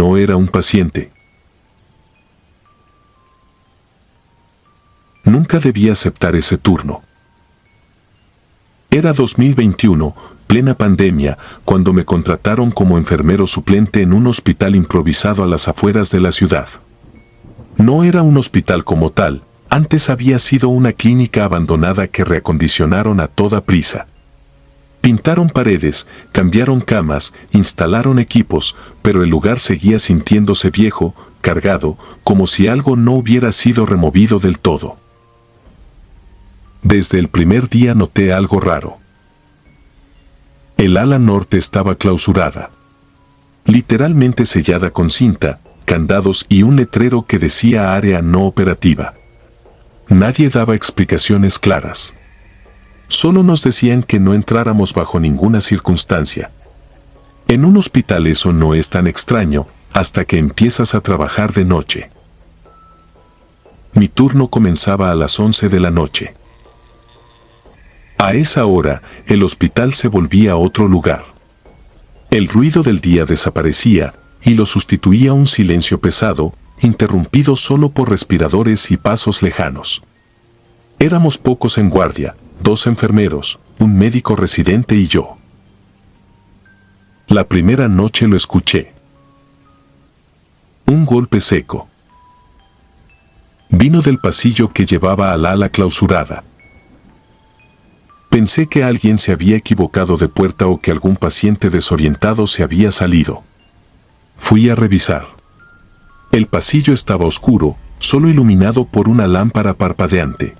No era un paciente. Nunca debía aceptar ese turno. Era 2021, plena pandemia, cuando me contrataron como enfermero suplente en un hospital improvisado a las afueras de la ciudad. No era un hospital como tal, antes había sido una clínica abandonada que reacondicionaron a toda prisa. Pintaron paredes, cambiaron camas, instalaron equipos, pero el lugar seguía sintiéndose viejo, cargado, como si algo no hubiera sido removido del todo. Desde el primer día noté algo raro. El ala norte estaba clausurada. Literalmente sellada con cinta, candados y un letrero que decía área no operativa. Nadie daba explicaciones claras. Solo nos decían que no entráramos bajo ninguna circunstancia. En un hospital eso no es tan extraño hasta que empiezas a trabajar de noche. Mi turno comenzaba a las 11 de la noche. A esa hora, el hospital se volvía otro lugar. El ruido del día desaparecía y lo sustituía un silencio pesado, interrumpido solo por respiradores y pasos lejanos. Éramos pocos en guardia, 2 enfermeros, un médico residente y yo. La primera noche lo escuché. Un golpe seco. Vino del pasillo que llevaba al ala clausurada. Pensé que alguien se había equivocado de puerta o que algún paciente desorientado se había salido. Fui a revisar. El pasillo estaba oscuro, solo iluminado por una lámpara parpadeante.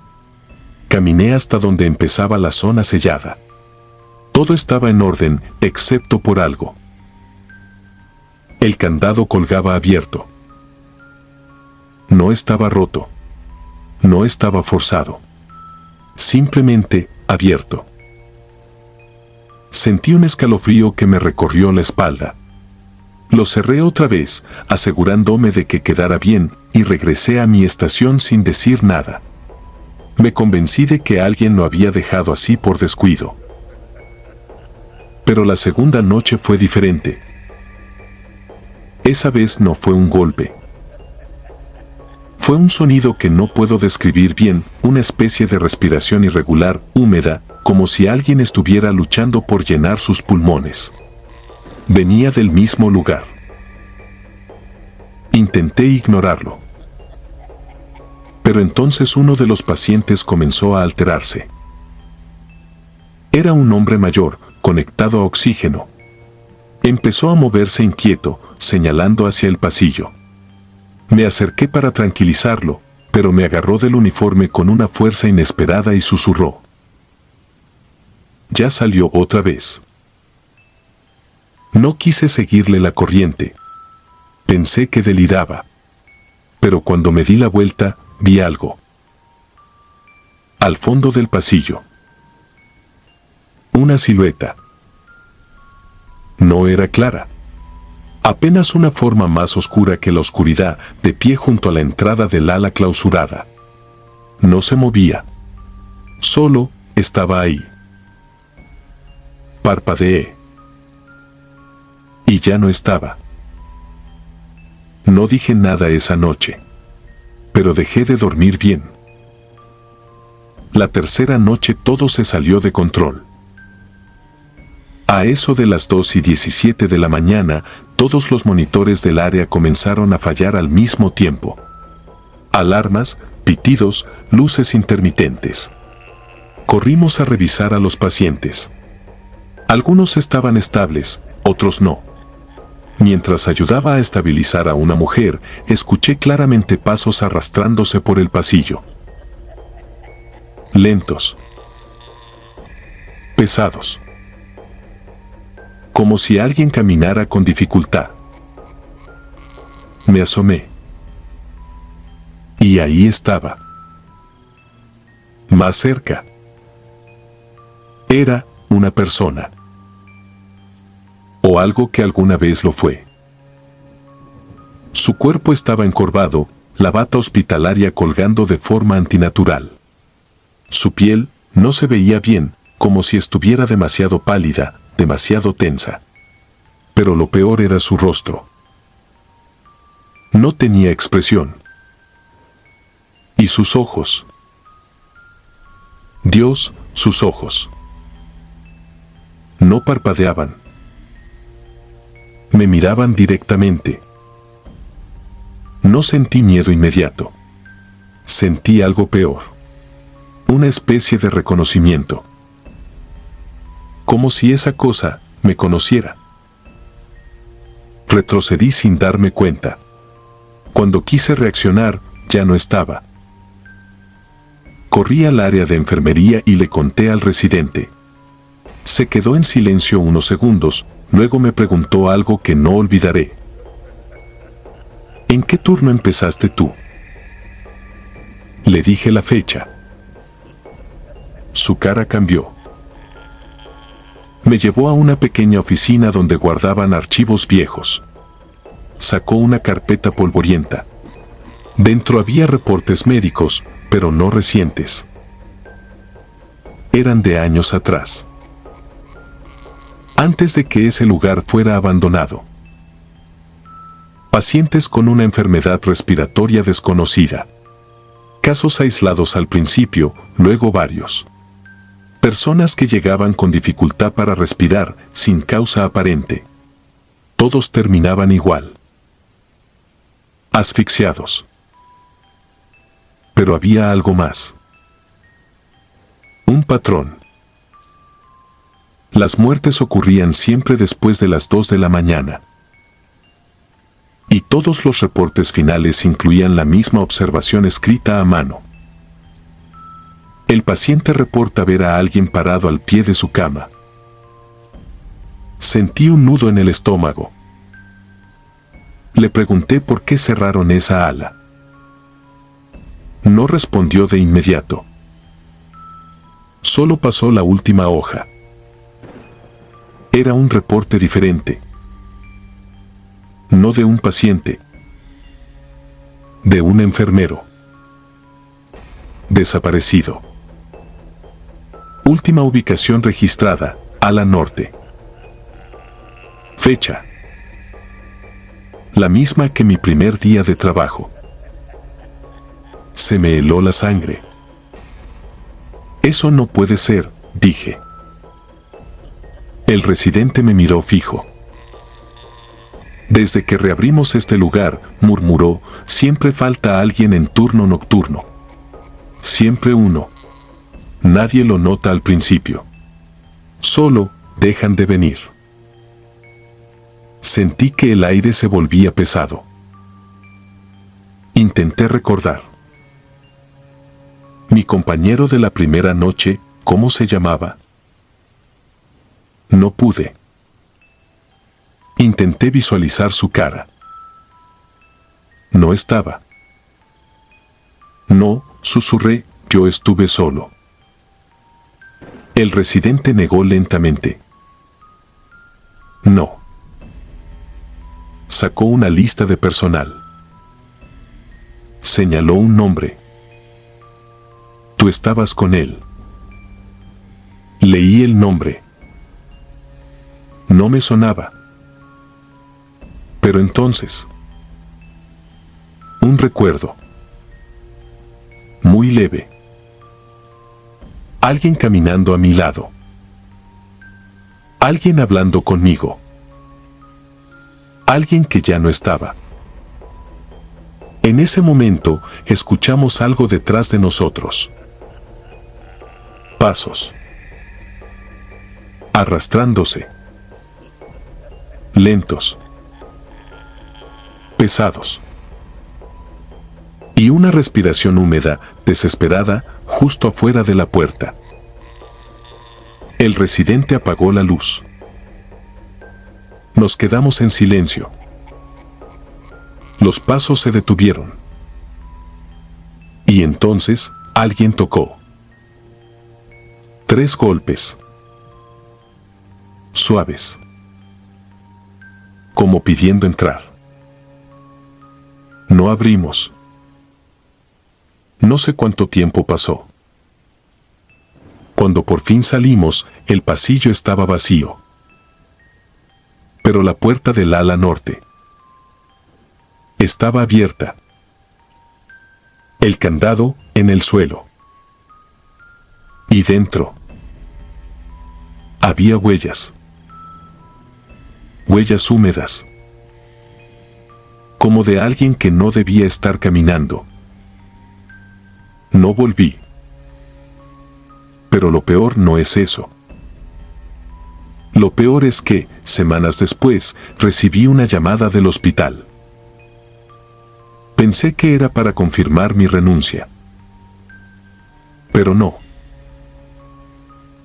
Caminé hasta donde empezaba la zona sellada. Todo estaba en orden, excepto por algo. El candado colgaba abierto. No estaba roto. No estaba forzado. Simplemente abierto. Sentí un escalofrío que me recorrió la espalda. Lo cerré otra vez, asegurándome de que quedara bien, y regresé a mi estación sin decir nada. Me convencí de que alguien lo había dejado así por descuido. Pero la segunda noche fue diferente. Esa vez no fue un golpe. Fue un sonido que no puedo describir bien, una especie de respiración irregular, húmeda, como si alguien estuviera luchando por llenar sus pulmones. Venía del mismo lugar. Intenté ignorarlo. Pero entonces uno de los pacientes comenzó a alterarse. Era un hombre mayor, conectado a oxígeno. Empezó a moverse inquieto, señalando hacia el pasillo. Me acerqué para tranquilizarlo, pero me agarró del uniforme con una fuerza inesperada y susurró. Ya salió otra vez. No quise seguirle la corriente. Pensé que deliraba. Pero cuando me di la vuelta, vi algo. Al fondo del pasillo. Una silueta. No era clara. Apenas una forma más oscura que la oscuridad, de pie junto a la entrada del ala clausurada. No se movía. Solo estaba ahí. Parpadeé. Y ya no estaba. No dije nada esa noche. Pero dejé de dormir bien. La tercera noche todo se salió de control. A eso de las 2:17 de la mañana, todos los monitores del área comenzaron a fallar al mismo tiempo. Alarmas, pitidos, luces intermitentes. Corrimos a revisar a los pacientes. Algunos estaban estables, otros no. Mientras ayudaba a estabilizar a una mujer, escuché claramente pasos arrastrándose por el pasillo. Lentos. Pesados. Como si alguien caminara con dificultad. Me asomé. Y ahí estaba. Más cerca. Era una persona. O algo que alguna vez lo fue. Su cuerpo estaba encorvado, la bata hospitalaria colgando de forma antinatural. Su piel no se veía bien, como si estuviera demasiado pálida, demasiado tensa. Pero lo peor era su rostro. No tenía expresión. ¿Y sus ojos? Dios, sus ojos. No parpadeaban. Me miraban directamente. No sentí miedo inmediato. Sentí algo peor. Una especie de reconocimiento. Como si esa cosa me conociera. Retrocedí sin darme cuenta. Cuando quise reaccionar, ya no estaba. Corrí al área de enfermería y le conté al residente. Se quedó en silencio unos segundos, luego me preguntó algo que no olvidaré. ¿En qué turno empezaste tú? Le dije la fecha. Su cara cambió. Me llevó a una pequeña oficina donde guardaban archivos viejos. Sacó una carpeta polvorienta. Dentro había reportes médicos, pero no recientes. Eran de años atrás. Antes de que ese lugar fuera abandonado. Pacientes con una enfermedad respiratoria desconocida. Casos aislados al principio, luego varios. Personas que llegaban con dificultad para respirar, sin causa aparente. Todos terminaban igual. Asfixiados. Pero había algo más. Un patrón. Las muertes ocurrían siempre después de las 2 de la mañana. Y todos los reportes finales incluían la misma observación escrita a mano. El paciente reporta ver a alguien parado al pie de su cama. Sentí un nudo en el estómago. Le pregunté por qué cerraron esa ala. No respondió de inmediato. Solo pasó la última hoja. Era un reporte diferente. No de un paciente. De un enfermero. Desaparecido. Última ubicación registrada, ala norte. Fecha. La misma que mi primer día de trabajo. Se me heló la sangre. Eso no puede ser, dije. El residente me miró fijo. Desde que reabrimos este lugar, murmuró, siempre falta alguien en turno nocturno. Siempre uno. Nadie lo nota al principio. Solo dejan de venir. Sentí que el aire se volvía pesado. Intenté recordar. Mi compañero de la primera noche, ¿cómo se llamaba? No pude. Intenté visualizar su cara. No estaba. No, susurré, yo estuve solo. El residente negó lentamente. No. Sacó una lista de personal. Señaló un nombre. Tú estabas con él. Leí el nombre. No me sonaba. Pero entonces... un recuerdo. Muy leve. Alguien caminando a mi lado. Alguien hablando conmigo. Alguien que ya no estaba. En ese momento, escuchamos algo detrás de nosotros. Pasos. Arrastrándose. Lentos. Pesados. Y una respiración húmeda, desesperada, justo afuera de la puerta. El residente apagó la luz. Nos quedamos en silencio. Los pasos se detuvieron. Y entonces, alguien tocó. 3 golpes. Suaves. Como pidiendo entrar. No abrimos. No sé cuánto tiempo pasó. Cuando por fin salimos, el pasillo estaba vacío. Pero la puerta del ala norte Estaba abierta. El candado en el suelo. Y dentro había huellas. Huellas húmedas. Como de alguien que no debía estar caminando. No volví. Pero lo peor no es eso. Lo peor es que, semanas después, recibí una llamada del hospital. Pensé que era para confirmar mi renuncia. Pero no.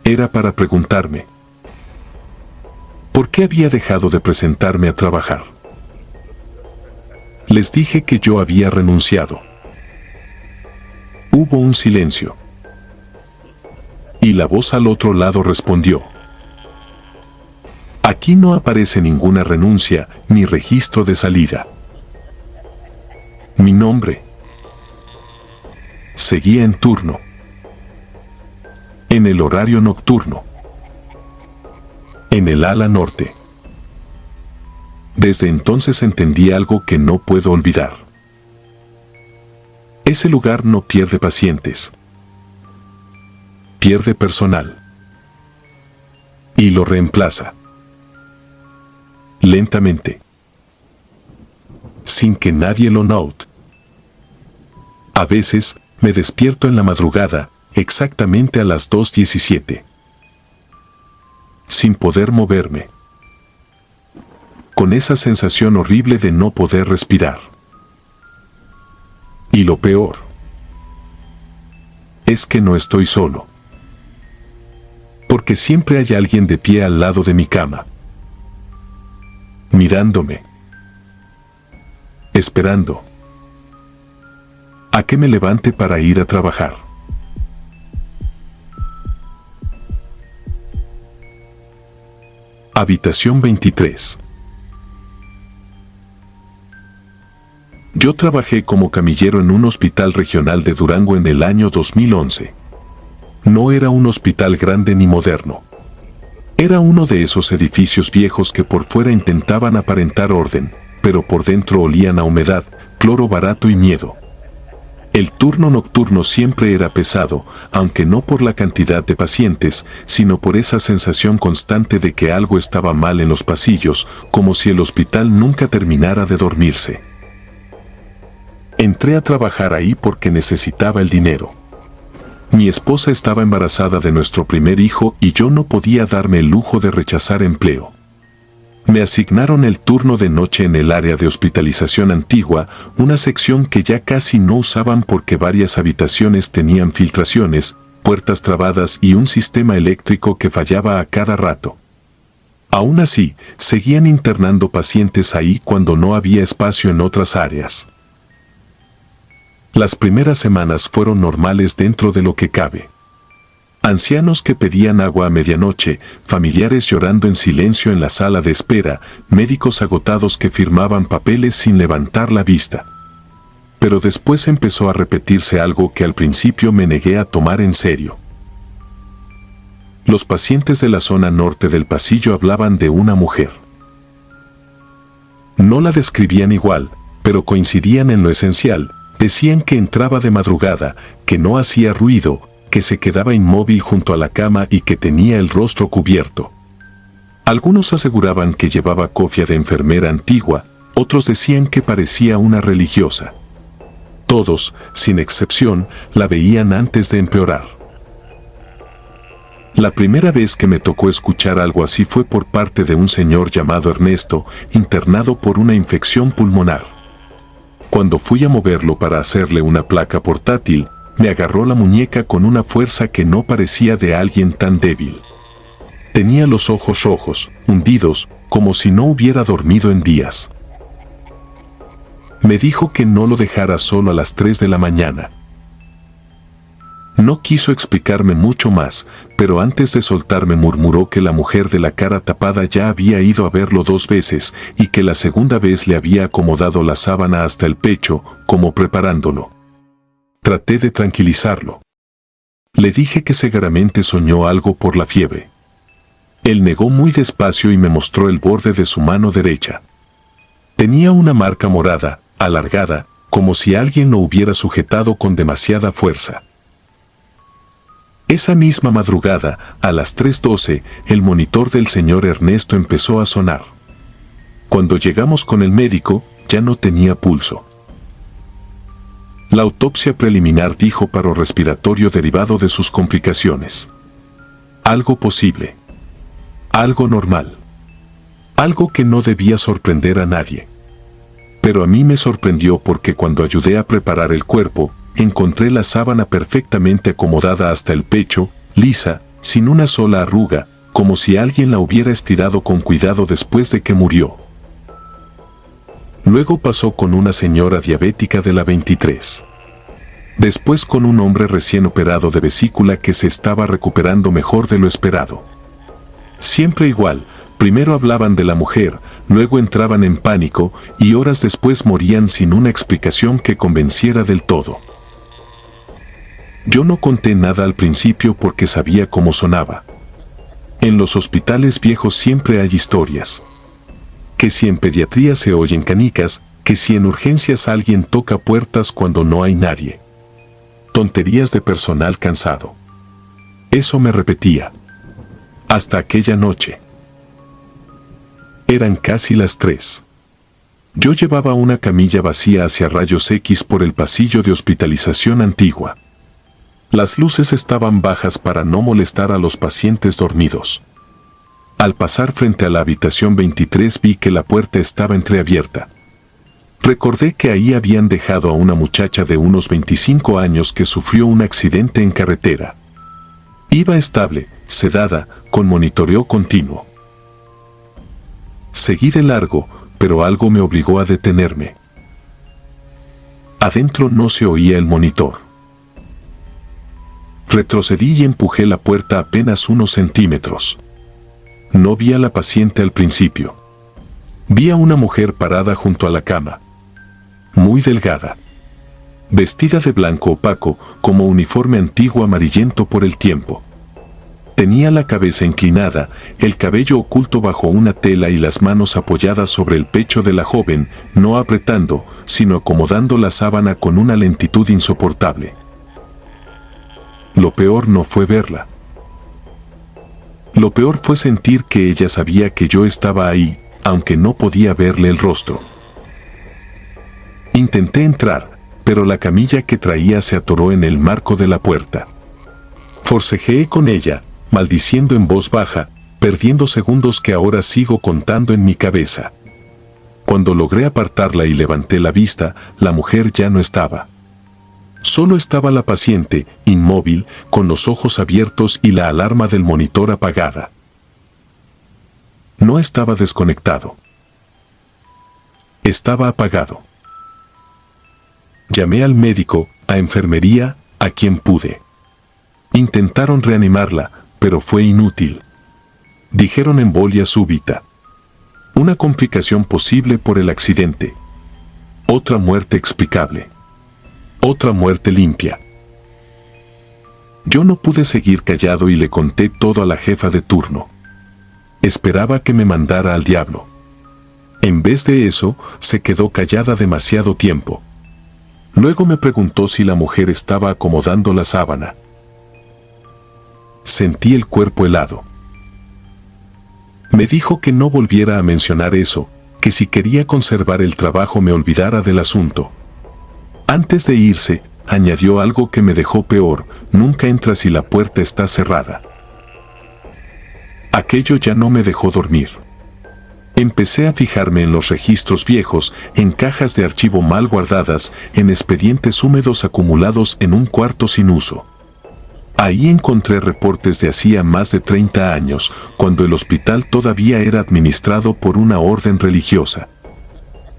Era para preguntarme ¿por qué había dejado de presentarme a trabajar? Les dije que yo había renunciado. Hubo un silencio. Y la voz al otro lado respondió: aquí no aparece ninguna renuncia ni registro de salida. Mi nombre seguía en turno. En el horario nocturno. En el ala norte. Desde entonces entendí algo que no puedo olvidar. Ese lugar no pierde pacientes. Pierde personal. Y lo reemplaza. Lentamente. Sin que nadie lo note. A veces, me despierto en la madrugada, exactamente a las 2:17. Sin poder moverme. Con esa sensación horrible de no poder respirar. Y lo peor es que no estoy solo. Porque siempre hay alguien de pie al lado de mi cama. Mirándome. Esperando a que me levante para ir a trabajar. Habitación 23. Yo trabajé como camillero en un hospital regional de Durango en el año 2011. No era un hospital grande ni moderno. Era uno de esos edificios viejos que por fuera intentaban aparentar orden, pero por dentro olían a humedad, cloro barato y miedo. El turno nocturno siempre era pesado, aunque no por la cantidad de pacientes, sino por esa sensación constante de que algo estaba mal en los pasillos, como si el hospital nunca terminara de dormirse. Entré a trabajar ahí porque necesitaba el dinero. Mi esposa estaba embarazada de nuestro primer hijo y yo no podía darme el lujo de rechazar empleo. Me asignaron el turno de noche en el área de hospitalización antigua, una sección que ya casi no usaban porque varias habitaciones tenían filtraciones, puertas trabadas y un sistema eléctrico que fallaba a cada rato. Aún así, seguían internando pacientes ahí cuando no había espacio en otras áreas. Las primeras semanas fueron normales dentro de lo que cabe. Ancianos que pedían agua a medianoche, familiares llorando en silencio en la sala de espera, médicos agotados que firmaban papeles sin levantar la vista. Pero después empezó a repetirse algo que al principio me negué a tomar en serio. Los pacientes de la zona norte del pasillo hablaban de una mujer. No la describían igual, pero coincidían en lo esencial. Decían que entraba de madrugada, que no hacía ruido, que se quedaba inmóvil junto a la cama y que tenía el rostro cubierto. Algunos aseguraban que llevaba cofia de enfermera antigua, otros decían que parecía una religiosa. Todos, sin excepción, la veían antes de empeorar. La primera vez que me tocó escuchar algo así fue por parte de un señor llamado Ernesto, internado por una infección pulmonar. Cuando fui a moverlo para hacerle una placa portátil, me agarró la muñeca con una fuerza que no parecía de alguien tan débil. Tenía los ojos rojos, hundidos, como si no hubiera dormido en días. Me dijo que no lo dejara solo a las 3 de la mañana. No quiso explicarme mucho más, pero antes de soltarme murmuró que la mujer de la cara tapada ya había ido a verlo 2 veces y que la segunda vez le había acomodado la sábana hasta el pecho, como preparándolo. Traté de tranquilizarlo. Le dije que seguramente soñó algo por la fiebre. Él negó muy despacio y me mostró el borde de su mano derecha. Tenía una marca morada, alargada, como si alguien lo hubiera sujetado con demasiada fuerza. Esa misma madrugada, a las 3:12, el monitor del señor Ernesto empezó a sonar. Cuando llegamos con el médico, ya no tenía pulso. La autopsia preliminar dijo paro respiratorio derivado de sus complicaciones. Algo posible. Algo normal. Algo que no debía sorprender a nadie. Pero a mí me sorprendió porque cuando ayudé a preparar el cuerpo, encontré la sábana perfectamente acomodada hasta el pecho, lisa, sin una sola arruga, como si alguien la hubiera estirado con cuidado después de que murió. Luego pasó con una señora diabética de la 23. Después con un hombre recién operado de vesícula que se estaba recuperando mejor de lo esperado. Siempre igual, primero hablaban de la mujer, luego entraban en pánico y horas después morían sin una explicación que convenciera del todo. Yo no conté nada al principio porque sabía cómo sonaba. En los hospitales viejos siempre hay historias. Que si en pediatría se oyen canicas, que si en urgencias alguien toca puertas cuando no hay nadie. Tonterías de personal cansado. Eso me repetía. Hasta aquella noche. Eran casi las 3. Yo llevaba una camilla vacía hacia rayos X por el pasillo de hospitalización antigua. Las luces estaban bajas para no molestar a los pacientes dormidos. Al pasar frente a la habitación 23 vi que la puerta estaba entreabierta. Recordé que ahí habían dejado a una muchacha de unos 25 años que sufrió un accidente en carretera. Iba estable, sedada, con monitoreo continuo. Seguí de largo, pero algo me obligó a detenerme. Adentro no se oía el monitor. Retrocedí y empujé la puerta apenas unos centímetros. No vi a la paciente al principio. Vi a una mujer parada junto a la cama. Muy delgada. Vestida de blanco opaco, como uniforme antiguo amarillento por el tiempo. Tenía la cabeza inclinada, el cabello oculto bajo una tela y las manos apoyadas sobre el pecho de la joven, no apretando, sino acomodando la sábana con una lentitud insoportable. Lo peor no fue verla. Lo peor fue sentir que ella sabía que yo estaba ahí, aunque no podía verle el rostro. Intenté entrar, pero la camilla que traía se atoró en el marco de la puerta. Forcejeé con ella, maldiciendo en voz baja, perdiendo segundos que ahora sigo contando en mi cabeza. Cuando logré apartarla y levanté la vista, la mujer ya no estaba. Solo estaba la paciente, inmóvil, con los ojos abiertos y la alarma del monitor apagada. No estaba desconectado. Estaba apagado. Llamé al médico, a enfermería, a quien pude. Intentaron reanimarla, pero fue inútil. Dijeron embolia súbita. Una complicación posible por el accidente. Otra muerte explicable. Otra muerte limpia. Yo no pude seguir callado y le conté todo a la jefa de turno. Esperaba que me mandara al diablo. En vez de eso, se quedó callada demasiado tiempo. Luego me preguntó si la mujer estaba acomodando la sábana. Sentí el cuerpo helado. Me dijo que no volviera a mencionar eso, que si quería conservar el trabajo me olvidara del asunto. Antes de irse, añadió algo que me dejó peor: nunca entras si la puerta está cerrada. Aquello ya no me dejó dormir. Empecé a fijarme en los registros viejos, en cajas de archivo mal guardadas, en expedientes húmedos acumulados en un cuarto sin uso. Ahí encontré reportes de hacía más de 30 años, cuando el hospital todavía era administrado por una orden religiosa.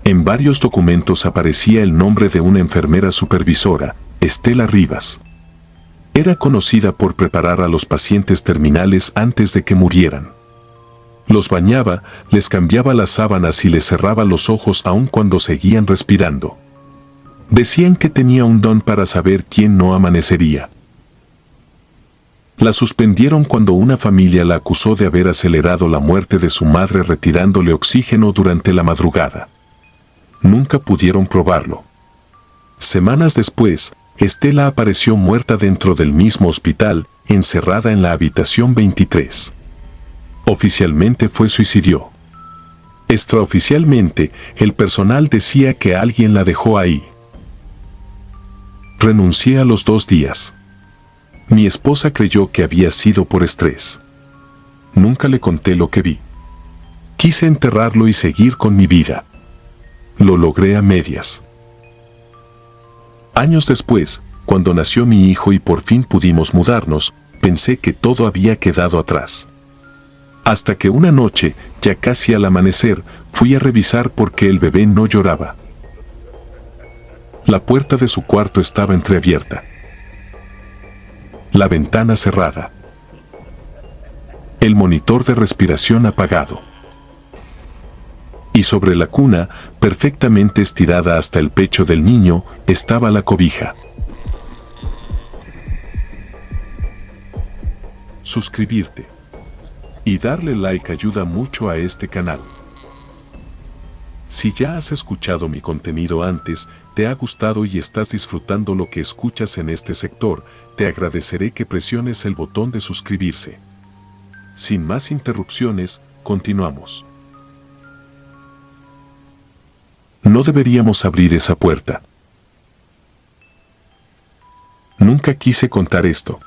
En varios documentos aparecía el nombre de una enfermera supervisora, Estela Rivas. Era conocida por preparar a los pacientes terminales antes de que murieran. Los bañaba, les cambiaba las sábanas y les cerraba los ojos aun cuando seguían respirando. Decían que tenía un don para saber quién no amanecería. La suspendieron cuando una familia la acusó de haber acelerado la muerte de su madre retirándole oxígeno durante la madrugada. nunca pudieron probarlo. Semanas después, Estela apareció muerta dentro del mismo hospital, encerrada en la habitación 23. Oficialmente fue suicidio. Extraoficialmente, el personal decía que alguien la dejó ahí. Renuncié a los 2 días. Mi esposa creyó que había sido por estrés. Nunca le conté lo que vi. Quise enterrarlo y seguir con mi vida. Lo logré a medias. Años después, cuando nació mi hijo y por fin pudimos mudarnos, pensé que todo había quedado atrás. Hasta que una noche, ya casi al amanecer, fui a revisar por qué el bebé no lloraba. La puerta de su cuarto estaba entreabierta. La ventana cerrada. El monitor de respiración apagado. Y sobre la cuna, perfectamente estirada hasta el pecho del niño, estaba la cobija. Suscribirte y darle like ayuda mucho a este canal. Si ya has escuchado mi contenido antes, te ha gustado y estás disfrutando lo que escuchas en este sector, te agradeceré que presiones el botón de suscribirse. Sin más interrupciones, continuamos. No deberíamos abrir esa puerta. Nunca quise contar esto.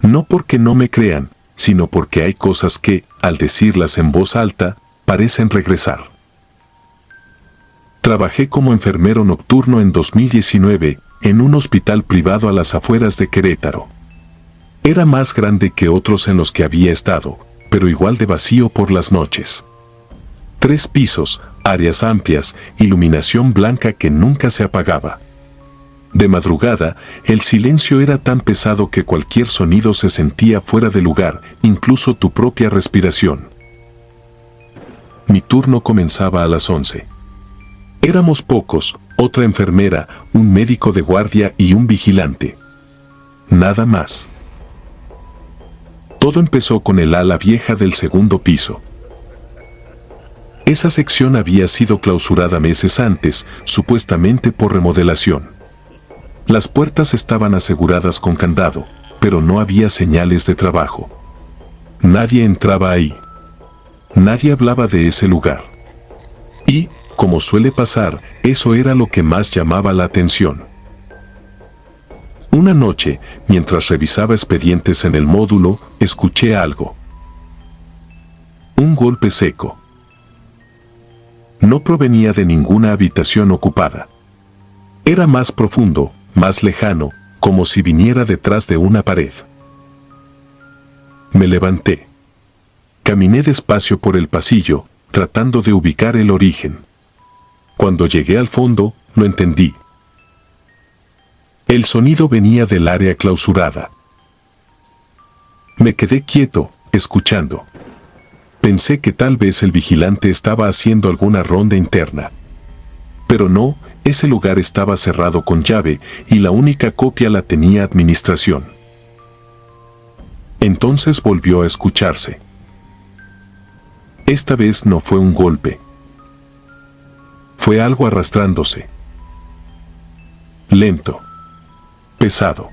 No porque no me crean, sino porque hay cosas que, al decirlas en voz alta, parecen regresar. Trabajé como enfermero nocturno en 2019, en un hospital privado a las afueras de Querétaro. Era más grande que otros en los que había estado, pero igual de vacío por las noches. 3 pisos, áreas amplias, iluminación blanca que nunca se apagaba. De madrugada, el silencio era tan pesado que cualquier sonido se sentía fuera de lugar, incluso tu propia respiración. Mi turno comenzaba a las 11. Éramos pocos, otra enfermera, un médico de guardia y un vigilante. Nada más. Todo empezó con el ala vieja del 2º piso. Esa sección había sido clausurada meses antes, supuestamente por remodelación. Las puertas estaban aseguradas con candado, pero no había señales de trabajo. Nadie entraba ahí. Nadie hablaba de ese lugar. Y, como suele pasar, eso era lo que más llamaba la atención. Una noche, mientras revisaba expedientes en el módulo, escuché algo. Un golpe seco. No provenía de ninguna habitación ocupada. Era más profundo, más lejano, como si viniera detrás de una pared. Me levanté. Caminé despacio por el pasillo, tratando de ubicar el origen. Cuando llegué al fondo, lo entendí. El sonido venía del área clausurada. Me quedé quieto, escuchando. Pensé que tal vez el vigilante estaba haciendo alguna ronda interna. Pero no, ese lugar estaba cerrado con llave y la única copia la tenía administración. Entonces volvió a escucharse. Esta vez no fue un golpe. Fue algo arrastrándose. Lento. Pesado.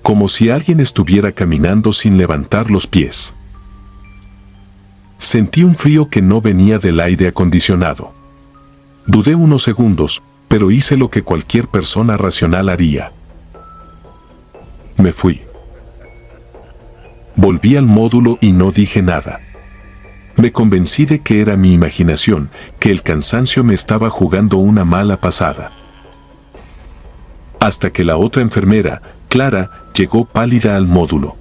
Como si alguien estuviera caminando sin levantar los pies. Sentí un frío que no venía del aire acondicionado. Dudé unos segundos, pero hice lo que cualquier persona racional haría. Me fui. Volví al módulo y no dije nada. Me convencí de que era mi imaginación, que el cansancio me estaba jugando una mala pasada. Hasta que la otra enfermera, Clara, llegó pálida al módulo.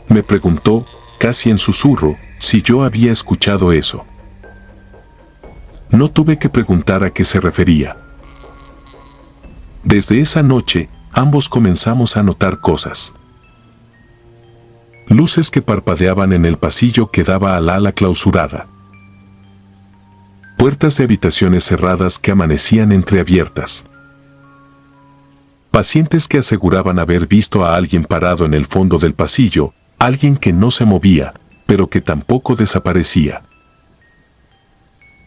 Me preguntó, casi en susurro, si yo había escuchado eso. No tuve que preguntar a qué se refería. Desde esa noche, ambos comenzamos a notar cosas. Luces que parpadeaban en el pasillo que daba al ala clausurada. Puertas de habitaciones cerradas que amanecían entreabiertas. Pacientes que aseguraban haber visto a alguien parado en el fondo del pasillo, alguien que no se movía, pero que tampoco desaparecía.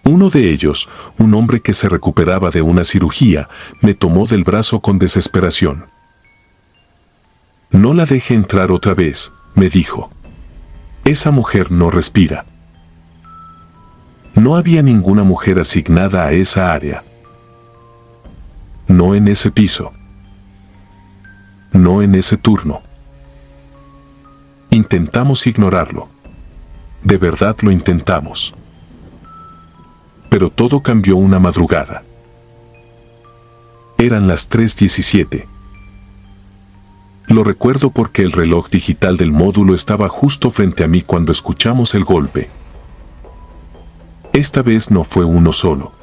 Uno de ellos, un hombre que se recuperaba de una cirugía, me tomó del brazo con desesperación. «No la deje entrar otra vez», me dijo. «Esa mujer no respira». No había ninguna mujer asignada a esa área. No en ese piso. No en ese turno. Intentamos ignorarlo. De verdad lo intentamos. Pero todo cambió una madrugada. Eran las 3:17. Lo recuerdo porque el reloj digital del módulo estaba justo frente a mí cuando escuchamos el golpe. Esta vez no fue uno solo.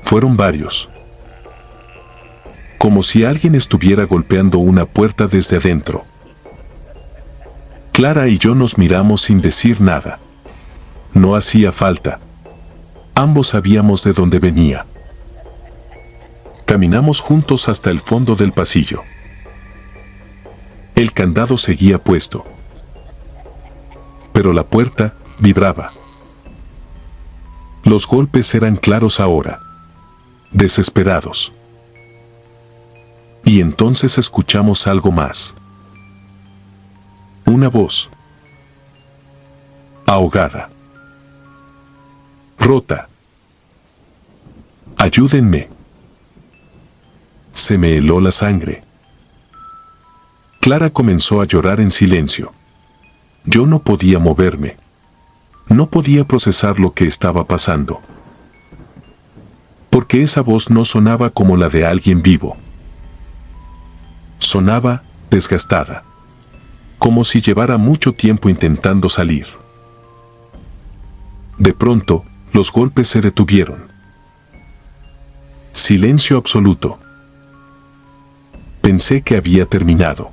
Fueron varios. Como si alguien estuviera golpeando una puerta desde adentro. Clara y yo nos miramos sin decir nada. No hacía falta. Ambos sabíamos de dónde venía. Caminamos juntos hasta el fondo del pasillo. El candado seguía puesto. Pero la puerta vibraba. Los golpes eran claros ahora. Desesperados. Y entonces escuchamos algo más. Una voz. Ahogada. Rota. Ayúdenme. Se me heló la sangre. Clara comenzó a llorar en silencio. Yo no podía moverme. No podía procesar lo que estaba pasando. Porque esa voz no sonaba como la de alguien vivo. Sonaba desgastada. Como si llevara mucho tiempo intentando salir. De pronto, los golpes se detuvieron. Silencio absoluto. Pensé que había terminado.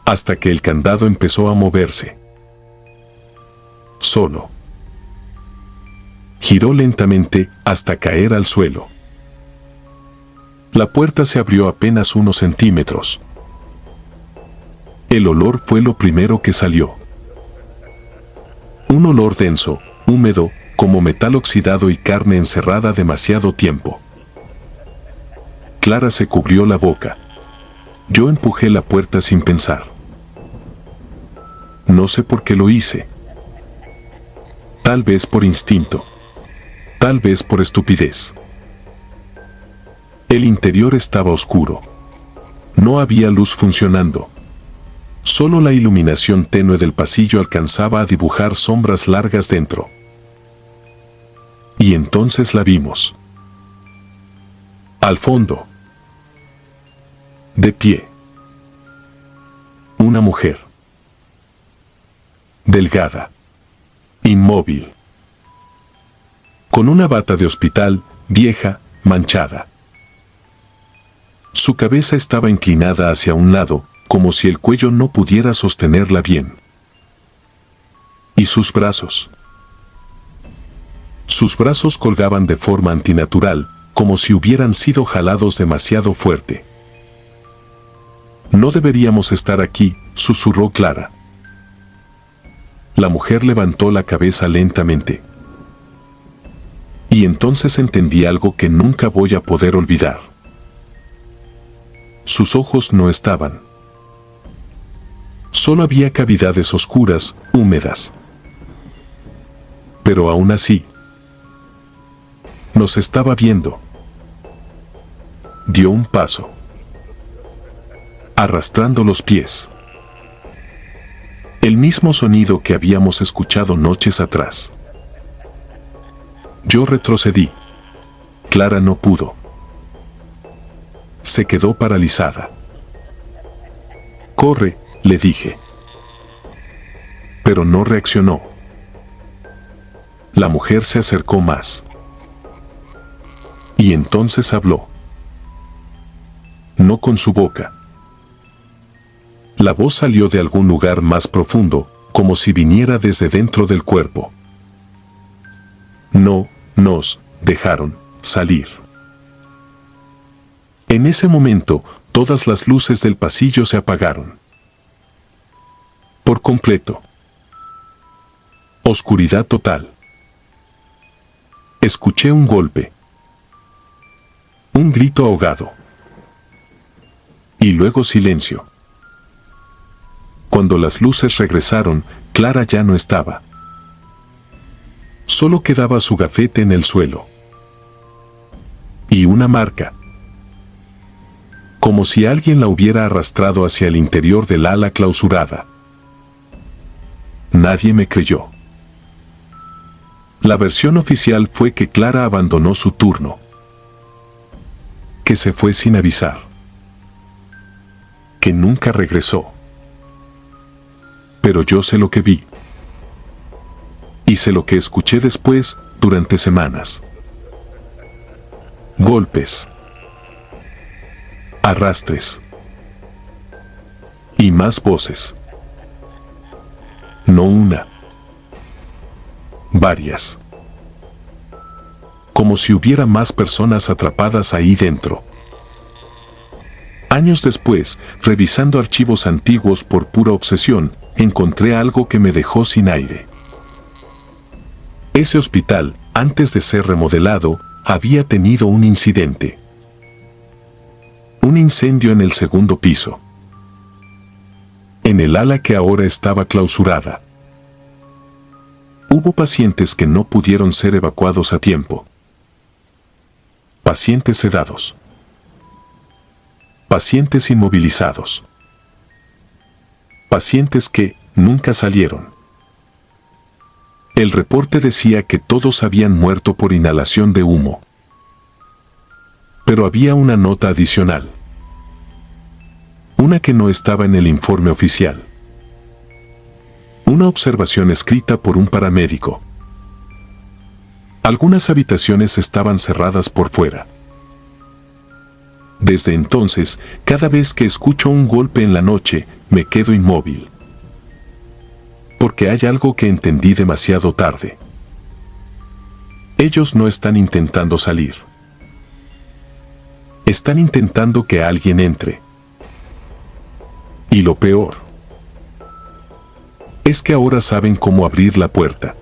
Hasta que el candado empezó a moverse. Solo. Giró lentamente hasta caer al suelo. La puerta se abrió apenas unos centímetros. El olor fue lo primero que salió. Un olor denso, húmedo, como metal oxidado y carne encerrada demasiado tiempo. Clara se cubrió la boca. Yo empujé la puerta sin pensar. No sé por qué lo hice. Tal vez por instinto. Tal vez por estupidez. El interior estaba oscuro. No había luz funcionando. Solo la iluminación tenue del pasillo alcanzaba a dibujar sombras largas dentro. Y entonces la vimos. Al fondo. De pie. Una mujer. Delgada. Inmóvil. Con una bata de hospital, vieja, manchada. Su cabeza estaba inclinada hacia un lado, como si el cuello no pudiera sostenerla bien. ¿Y sus brazos? Sus brazos colgaban de forma antinatural, como si hubieran sido jalados demasiado fuerte. No deberíamos estar aquí, susurró Clara. La mujer levantó la cabeza lentamente. Y entonces entendí algo que nunca voy a poder olvidar. Sus ojos no estaban. Solo había cavidades oscuras, húmedas. Pero aún así, nos estaba viendo. Dio un paso, arrastrando los pies. El mismo sonido que habíamos escuchado noches atrás. Yo retrocedí. Clara no pudo. Se quedó paralizada. «Corre», le dije. Pero no reaccionó. La mujer se acercó más. Y entonces habló. No con su boca. La voz salió de algún lugar más profundo, como si viniera desde dentro del cuerpo. No nos dejaron salir. En ese momento, todas las luces del pasillo se apagaron. Por completo. Oscuridad total. Escuché un golpe. Un grito ahogado. Y luego silencio. Cuando las luces regresaron, Clara ya no estaba. Solo quedaba su gafete en el suelo. Y una marca. Como si alguien la hubiera arrastrado hacia el interior del ala clausurada. Nadie me creyó. La versión oficial fue que Clara abandonó su turno. Que se fue sin avisar. Que nunca regresó. Pero yo sé lo que vi. Y sé lo que escuché después, durante semanas. Golpes. Arrastres. Y más voces. No una. Varias. Como si hubiera más personas atrapadas ahí dentro. Años después, revisando archivos antiguos por pura obsesión, encontré algo que me dejó sin aire. Ese hospital, antes de ser remodelado, había tenido un incidente. Un incendio en el segundo piso. En el ala que ahora estaba clausurada. Hubo pacientes que no pudieron ser evacuados a tiempo. Pacientes sedados. Pacientes inmovilizados. Pacientes que nunca salieron. El reporte decía que todos habían muerto por inhalación de humo. Pero había una nota adicional. Una que no estaba en el informe oficial. Una observación escrita por un paramédico. Algunas habitaciones estaban cerradas por fuera. Desde entonces, cada vez que escucho un golpe en la noche, me quedo inmóvil. Porque hay algo que entendí demasiado tarde. Ellos no están intentando salir. Están intentando que alguien entre. Y lo peor es que ahora saben cómo abrir la puerta.